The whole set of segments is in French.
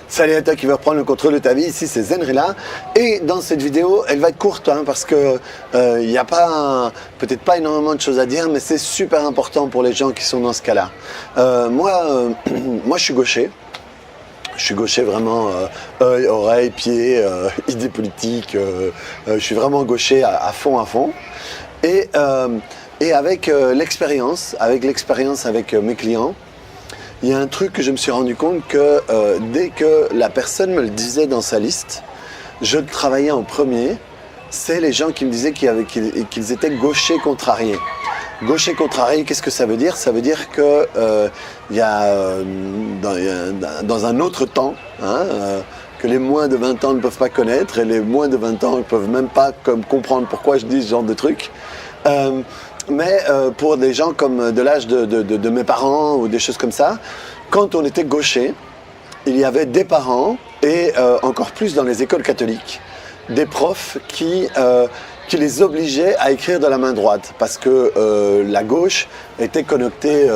Salut à toi qui veut reprendre le contrôle de ta vie, ici c'est Zenrila. Et dans cette vidéo, elle va être courte parce que il n'y a pas, peut-être pas énormément de choses à dire, mais c'est super important pour les gens qui sont dans ce cas-là. Moi je suis gaucher. Je suis gaucher vraiment, œil, oreille, pied, idée politique. Je suis vraiment gaucher à fond. Et avec l'expérience avec mes clients, il y a un truc que je me suis rendu compte que dès que la personne me le disait dans sa liste, je le travaillais en premier. C'est les gens qui me disaient qu'ils étaient gauchers contrariés. Gaucher contrarié, qu'est-ce que ça veut dire? Ça veut dire que dans un autre temps, que les moins de 20 ans ne peuvent pas connaître, et les moins de 20 ans ne peuvent même pas comprendre pourquoi je dis ce genre de truc. Mais pour des gens comme de l'âge de mes parents ou des choses comme ça, quand on était gaucher, il y avait des parents et encore plus dans les écoles catholiques, des profs qui les obligeaient à écrire de la main droite parce que la gauche était connectée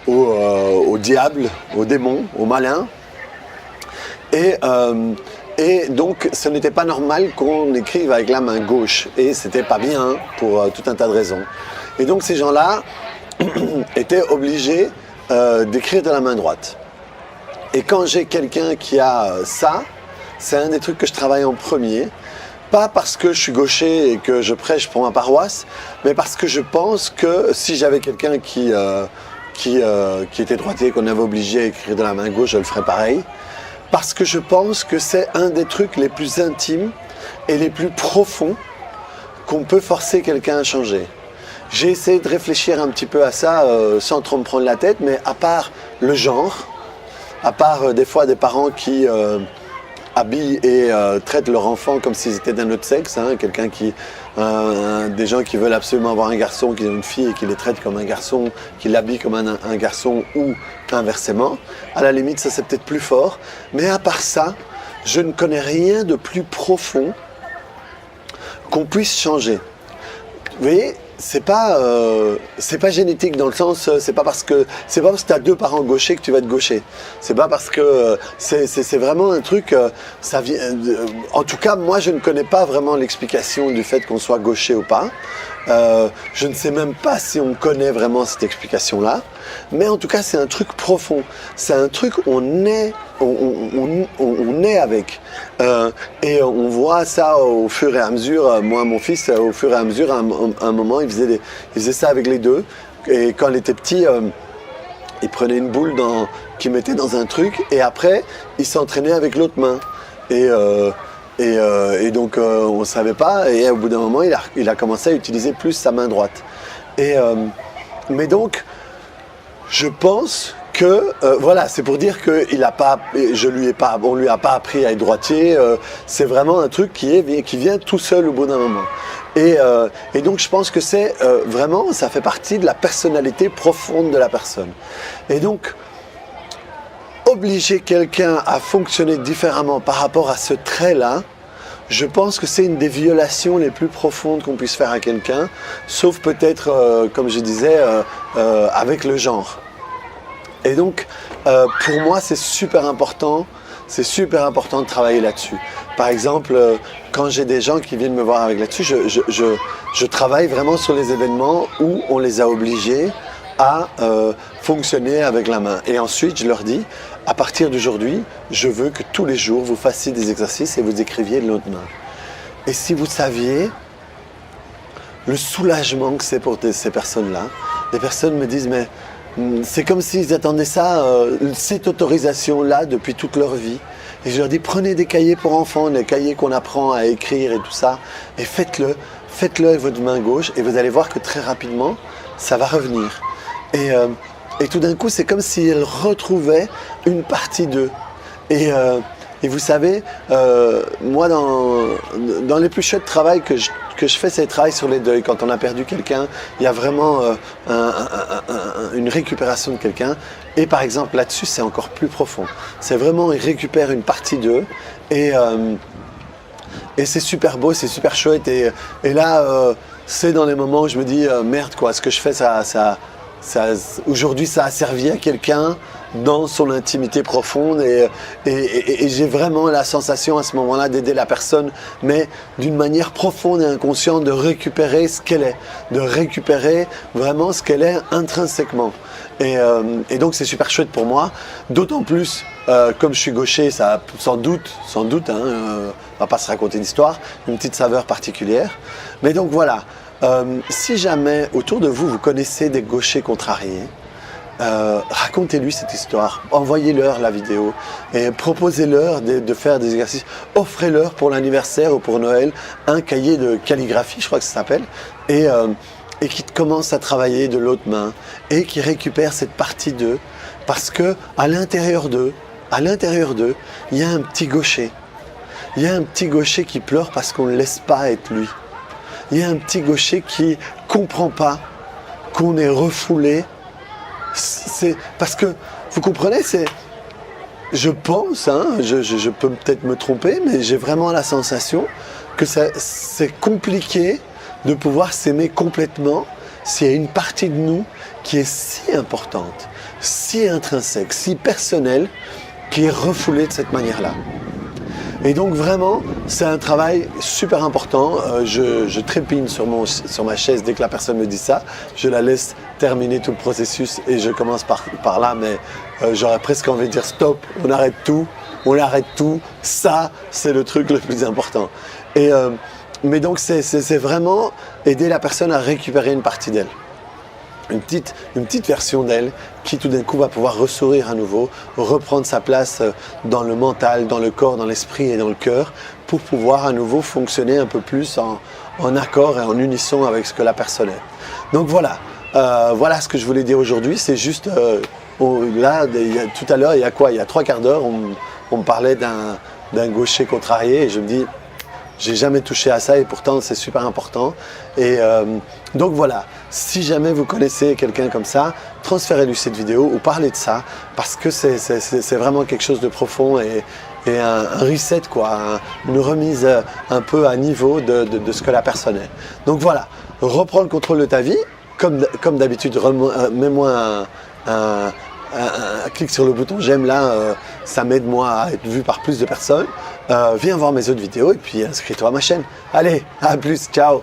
au diable, au démon, au malin. Et donc, ce n'était pas normal qu'on écrive avec la main gauche. Et c'était pas bien pour tout un tas de raisons. Et donc, ces gens-là étaient obligés d'écrire de la main droite. Et quand j'ai quelqu'un qui a ça, c'est un des trucs que je travaille en premier. Pas parce que je suis gaucher et que je prêche pour ma paroisse, mais parce que je pense que si j'avais quelqu'un qui était droitier, qu'on avait obligé à écrire de la main gauche, je le ferais pareil. Parce que je pense que c'est un des trucs les plus intimes et les plus profonds qu'on peut forcer quelqu'un à changer. J'ai essayé de réfléchir un petit peu à ça sans trop me prendre la tête, mais à part le genre, à part des fois des parents qui habillent et traitent leur enfant comme s'ils étaient d'un autre sexe, des gens qui veulent absolument avoir un garçon, qui ont une fille et qui les traitent comme un garçon, qui l'habillent comme un garçon ou inversement. À la limite, ça c'est peut-être plus fort. Mais à part ça, je ne connais rien de plus profond qu'on puisse changer. Vous voyez, c'est pas génétique dans le sens, c'est pas parce que tu as deux parents gauchers que tu vas être gaucher. C'est pas parce que c'est vraiment un truc, ça vient. En tout cas, moi, je ne connais pas vraiment l'explication du fait qu'on soit gaucher ou pas. Je ne sais même pas si on connaît vraiment cette explication-là. Mais en tout cas, c'est un truc profond. C'est un truc on est avec. Et on voit ça au fur et à mesure. Moi, mon fils, au fur et à mesure, à un moment, il faisait ça avec les deux. Et quand il était petit, il prenait une boule qu'il mettait dans un truc. Et après, il s'entraînait avec l'autre main. Et donc, on ne savait pas. Et au bout d'un moment, il a commencé à utiliser plus sa main droite. Mais donc, je pense que, voilà, c'est pour dire que on lui a pas appris à être droitier. C'est vraiment un truc qui vient tout seul au bout d'un moment. Et donc, je pense que c'est vraiment, ça fait partie de la personnalité profonde de la personne. Et donc, obliger quelqu'un à fonctionner différemment par rapport à ce trait-là, je pense que c'est une des violations les plus profondes qu'on puisse faire à quelqu'un, sauf peut-être, comme je disais, avec le genre. Et donc, pour moi, c'est super important de travailler là-dessus. Par exemple, quand j'ai des gens qui viennent me voir avec là-dessus, je travaille vraiment sur les événements où on les a obligés à fonctionner avec la main. Et ensuite, je leur dis, à partir d'aujourd'hui, je veux que tous les jours, vous fassiez des exercices et vous écriviez de l'autre main. Et si vous saviez le soulagement que c'est pour ces personnes-là, les personnes me disent, mais c'est comme s'ils attendaient ça, cette autorisation-là depuis toute leur vie. Et je leur dis, prenez des cahiers pour enfants, des cahiers qu'on apprend à écrire et tout ça, et faites-le avec votre main gauche, et vous allez voir que très rapidement, ça va revenir. Et tout d'un coup, c'est comme si elles retrouvaient une partie d'eux. Et vous savez, moi, dans les plus chouettes travail que je fais, c'est le travail sur les deuils. Quand on a perdu quelqu'un, il y a vraiment une récupération de quelqu'un. Et par exemple, là-dessus, c'est encore plus profond. C'est vraiment, ils récupèrent une partie d'eux. Et c'est super beau, c'est super chouette. Et là, c'est dans les moments où je me dis, merde, quoi, ce que je fais, aujourd'hui, ça a servi à quelqu'un. dans son intimité profonde et j'ai vraiment la sensation à ce moment-là d'aider la personne, mais d'une manière profonde et inconsciente, de récupérer ce qu'elle est, de récupérer vraiment ce qu'elle est intrinsèquement. Et donc c'est super chouette pour moi, d'autant plus comme je suis gaucher, ça a sans doute, on va pas se raconter d'histoire, une petite saveur particulière. Mais donc voilà, si jamais autour de vous, vous connaissez des gauchers contrariés, racontez-lui cette histoire, envoyez-leur la vidéo et proposez-leur de faire des exercices, offrez-leur pour l'anniversaire ou pour Noël un cahier de calligraphie, je crois que ça s'appelle, et qui commence à travailler de l'autre main et qui récupère cette partie d'eux, parce que à l'intérieur d'eux, il y a un petit gaucher. Il y a un petit gaucher qui pleure parce qu'on ne le laisse pas être lui. Il y a un petit gaucher qui comprend pas qu'on est refoulé. C'est parce que, vous comprenez, je pense, je peux peut-être me tromper, mais j'ai vraiment la sensation que c'est compliqué de pouvoir s'aimer complètement s'il y a une partie de nous qui est si importante, si intrinsèque, si personnelle, qui est refoulée de cette manière-là. Et donc vraiment, c'est un travail super important. Je trépigne sur ma chaise dès que la personne me dit ça. Je la laisse terminer tout le processus et je commence par là, mais j'aurais presque envie de dire stop, on arrête tout. Ça, c'est le truc le plus important. Mais donc c'est vraiment aider la personne à récupérer une partie d'elle. Une petite version d'elle qui tout d'un coup va pouvoir ressourire à nouveau, reprendre sa place dans le mental, dans le corps, dans l'esprit et dans le cœur pour pouvoir à nouveau fonctionner un peu plus en accord et en unisson avec ce que la personne est. Donc voilà, voilà ce que je voulais dire aujourd'hui. C'est juste, là, tout à l'heure, il y a 3/4 d'heure, on me parlait d'un gaucher contrarié et je me dis, j'ai jamais touché à ça et pourtant c'est super important. Et donc voilà, si jamais vous connaissez quelqu'un comme ça, transférez-lui cette vidéo ou parlez de ça parce que c'est vraiment quelque chose de profond et un reset, quoi, une remise un peu à niveau de ce que la personne est. Donc voilà, reprends le contrôle de ta vie, comme d'habitude, mets-moi un clic sur le bouton j'aime là, ça m'aide moi à être vu par plus de personnes. Viens voir mes autres vidéos et puis inscris-toi à ma chaîne. Allez, à plus, ciao!